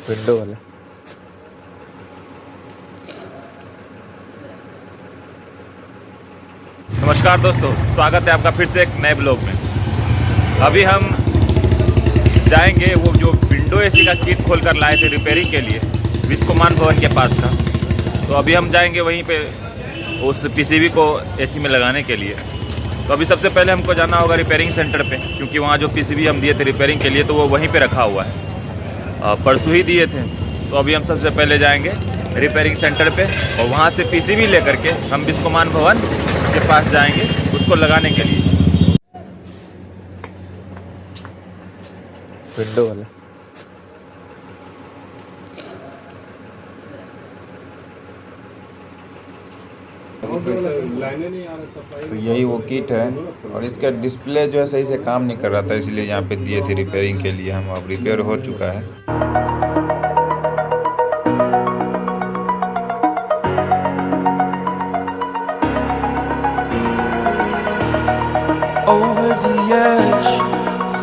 Window वाला। नमस्कार दोस्तों, स्वागत है आपका फिर से एक नए ब्लॉग में। अभी हम जाएंगे वो जो विंडो एसी का किट खोल कर लाए थे रिपेयरिंग के लिए, विश्वकुमान भवन के पास था। तो अभी हम जाएंगे वहीं पे उस पीसीबी को एसी में लगाने के लिए। तो अभी सबसे पहले हमको जाना होगा रिपेयरिंग सेंटर पे, क्योंकि वहाँ जो पीसीबी हम दिए थे रिपेयरिंग के लिए तो वो वहीं पे रखा हुआ है, परसों ही दिए थे। तो अभी हम सबसे पहले जाएंगे रिपेयरिंग सेंटर पे और वहाँ से पीसीबी लेकर के हम विश्वकुमान भवन के पास जाएंगे उसको लगाने के लिए। विंडो वाला। तो यही वो किट है और इसका डिस्प्ले जो है सही से काम नहीं कर रहा था, इसलिए यहाँ पे दिए थे रिपेयरिंग के लिए। हम अब रिपेयर हो चुका है। Over the edge,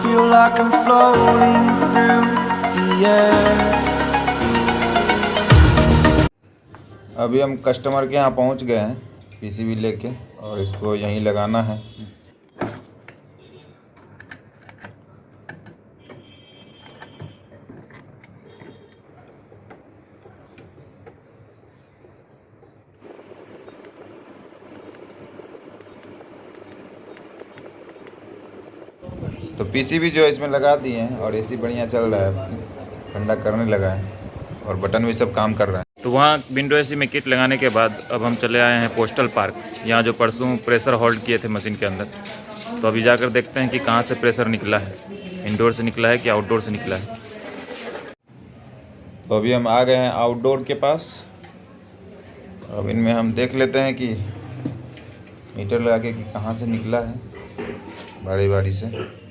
feel like I'm floating through the air. अभी हम कस्टमर के यहाँ पहुँच गए हैं पीसीबी लेके, और इसको यहीं लगाना है। तो पीसीबी जो है इसमें लगा दिए हैं और एसी बढ़िया चल रहा है, ठंडा करने लगा है और बटन भी सब काम कर रहा है। तो वहाँ विंडो एसी में किट लगाने के बाद अब हम चले आए हैं पोस्टल पार्क, यहाँ जो परसों प्रेशर होल्ड किए थे मशीन के अंदर। तो अभी जाकर देखते हैं कि कहाँ से प्रेशर निकला है, इंडोर से निकला है कि आउटडोर से निकला है। तो अभी हम आ गए हैं आउटडोर के पास। अब इनमें हम देख लेते हैं कि मीटर लगा के कि कहाँ से निकला है, बारी बारी से।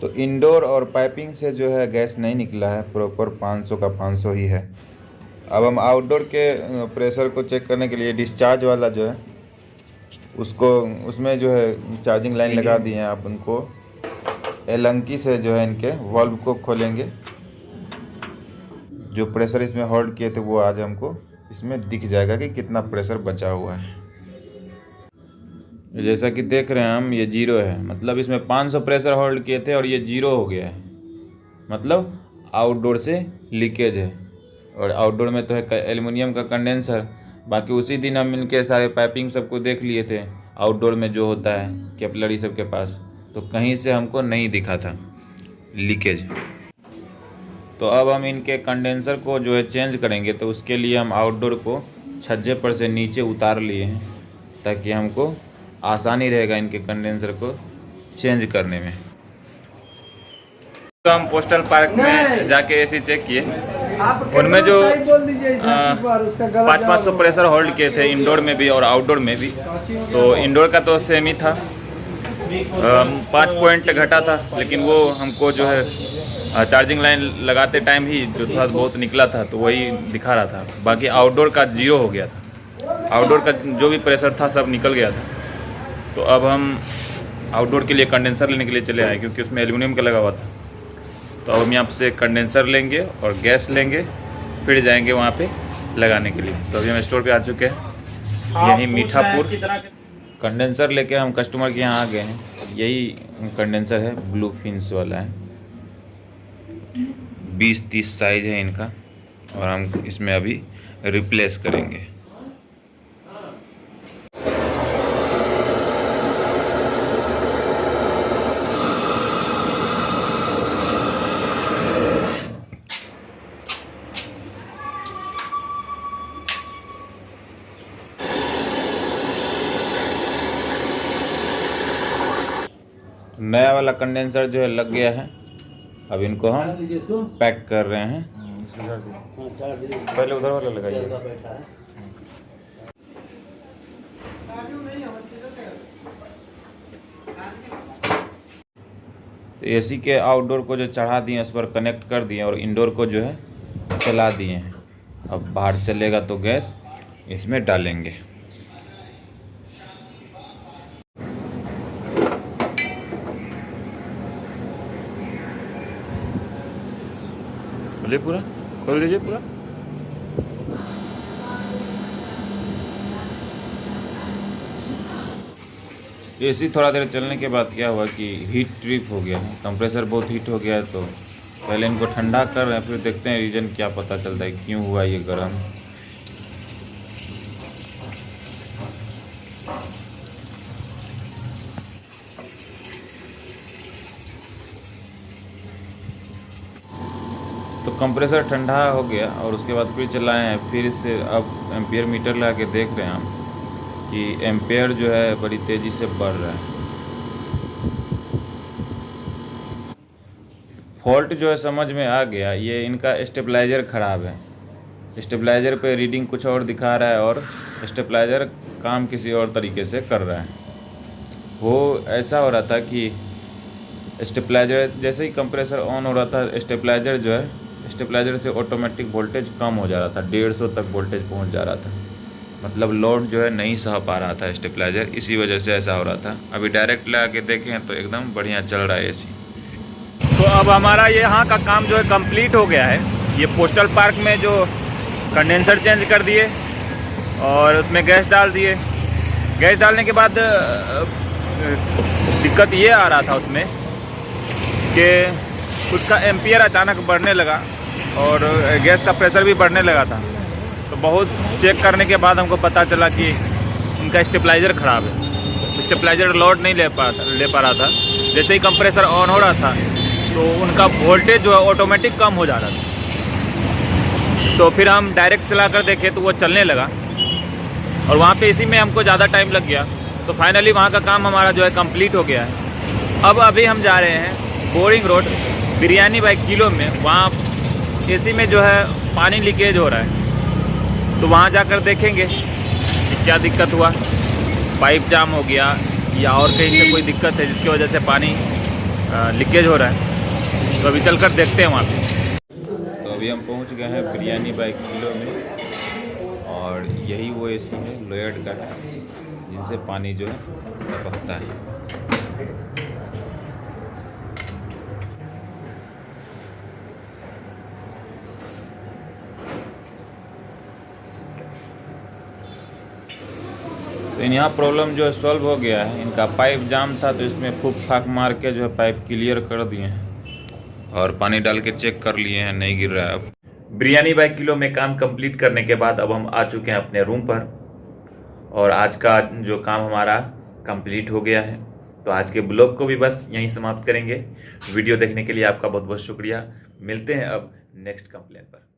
तो इंडोर और पाइपिंग से जो है गैस नहीं निकला है, प्रॉपर 500 का 500 ही है। अब हम आउटडोर के प्रेशर को चेक करने के लिए डिस्चार्ज वाला जो है उसको, उसमें जो है चार्जिंग लाइन लगा दी है। आप उनको एलंकी से जो है इनके वाल्व को खोलेंगे। जो प्रेशर इसमें होल्ड किए थे वो आज हमको इसमें दिख जाएगा कि कितना प्रेशर बचा हुआ है। जैसा कि देख रहे हैं हम, ये 0 है, मतलब इसमें 500 प्रेशर होल्ड किए थे और ये 0 हो गया है, मतलब आउटडोर से लीकेज है। और आउटडोर में तो है एल्युमिनियम का कंडेंसर। बाकी उसी दिन हम इनके सारे पाइपिंग सबको देख लिए थे आउटडोर में जो होता है कैपिलरी सबके पास, तो कहीं से हमको नहीं दिखा था लीकेज। तो अब हम इनके कंडेंसर को जो है चेंज करेंगे, तो उसके लिए हम आउटडोर को छज्जे पर से नीचे उतार लिए हैं ताकि हमको आसानी रहेगा इनके कंडेंसर को चेंज करने में। तो हम पोस्टल पार्क में जाके एसी चेक किए, उनमें जो 500 प्रेशर होल्ड किए थे इंडोर में भी और आउटडोर में भी। तो इंडोर का तो सेम ही था, 5 पॉइंट घटा था, लेकिन वो हमको जो है चार्जिंग लाइन लगाते टाइम ही जो थोड़ा बहुत निकला था तो वही दिखा रहा था। बाकी आउटडोर का 0 हो गया था, आउटडोर का जो भी प्रेशर था सब निकल गया था। तो अब हम आउटडोर के लिए कंडेंसर लेने के लिए चले आए, क्योंकि उसमें एल्युमिनियम का लगा हुआ था। तो अब हम यहाँ से कंडेंसर लेंगे और गैस लेंगे, फिर जाएंगे वहाँ पे लगाने के लिए। तो अभी हम स्टोर पे आ चुके हैं, यही मीठापुर। कंडेंसर लेके हम कस्टमर के यहाँ आ गए हैं। यही कंडेंसर है, ब्लू फिन्स वाला है, 20-30 साइज है इनका, और हम इसमें अभी रिप्लेस करेंगे। नया वाला कंडेंसर जो है लग गया है, अब इनको हम पैक कर रहे हैं। पहले उधर वाला लगाइए। तो एसी के आउटडोर को जो चढ़ा दिए उस पर कनेक्ट कर दिए और इंडोर को जो है चला दिए हैं। अब बाहर चलेगा तो गैस इसमें डालेंगे। खोलिए पूरा, खोल दीजिए पूरा। एसी थोड़ा देर चलने के बाद क्या हुआ कि हीट ट्रिप हो गया है, कंप्रेसर बहुत हीट हो गया है। तो पहले इनको ठंडा कर रहे हैं, फिर देखते हैं रीज़न क्या पता चलता है क्यों हुआ ये गर्म। तो कंप्रेसर ठंडा हो गया और उसके बाद फिर चलाए हैं, फिर से अब एम्पियर मीटर लगा के देख रहे हैं हम कि एम्पियर जो है बड़ी तेज़ी से बढ़ रहा है। फॉल्ट जो है समझ में आ गया, ये इनका स्टेबलाइज़र ख़राब है। स्टेबलाइज़र पे रीडिंग कुछ और दिखा रहा है और स्टेबलाइज़र काम किसी और तरीके से कर रहा है। वो ऐसा हो रहा था कि स्टेबलाइज़र जैसे ही कंप्रेसर ऑन हो रहा था, स्टेबलाइज़र जो है स्टेबलाइज़र से ऑटोमेटिक वोल्टेज कम हो जा रहा था, 150 तक वोल्टेज पहुंच जा रहा था। मतलब लोड जो है नहीं सह पा रहा था स्टेबलाइज़र, इसी वजह से ऐसा हो रहा था। अभी डायरेक्ट लगा के देखें तो एकदम बढ़िया चल रहा है एसी। तो अब हमारा यहाँ का काम जो है कंप्लीट हो गया है। ये पोस्टल पार्क में जो कंडेंसर चेंज कर दिए और उसमें गैस डाल दिए। गैस डालने के बाद दिक्कत ये आ रहा था उसमें कि उसका एम्पियर अचानक बढ़ने लगा और गैस का प्रेशर भी बढ़ने लगा था। तो बहुत चेक करने के बाद हमको पता चला कि इनका स्टेबलाइज़र ख़राब है। स्टेबलाइज़र लोड नहीं ले पा रहा था। जैसे ही कंप्रेसर ऑन हो रहा था तो उनका वोल्टेज जो है ऑटोमेटिक कम हो जा रहा था। तो फिर हम डायरेक्ट चला कर देखे तो वो चलने लगा और वहाँ पे इसी में हमको ज़्यादा टाइम लग गया। तो फाइनली वहाँ का काम हमारा जो है कंप्लीट हो गया है। अब अभी हम जा रहे हैं boring road biryani by kilo में। वहाँ एसी में जो है पानी लीकेज हो रहा है, तो वहाँ जाकर देखेंगे कि क्या दिक्कत हुआ, पाइप जाम हो गया या और कहीं से कोई दिक्कत है जिसकी वजह से पानी लीकेज हो रहा है। तो अभी चलकर देखते हैं वहाँ पे। तो अभी हम पहुँच गए हैं बिरयानी बाई किलो में और यही वो एसी है लोयड का, जिनसे पानी जो है टपकता है। तो यहाँ प्रॉब्लम जो है सॉल्व हो गया है। इनका पाइप जाम था तो इसमें फूक फाक मार के जो है पाइप क्लियर कर दिए हैं और पानी डाल के चेक कर लिए हैं, नहीं गिर रहा है। अब बिरयानी बाई किलो में काम कंप्लीट करने के बाद अब हम आ चुके हैं अपने रूम पर और आज का जो काम हमारा कंप्लीट हो गया है। तो आज के ब्लॉग को भी बस यहीं समाप्त करेंगे। वीडियो देखने के लिए आपका बहुत बहुत शुक्रिया। मिलते हैं अब नेक्स्ट कंप्लेन पर।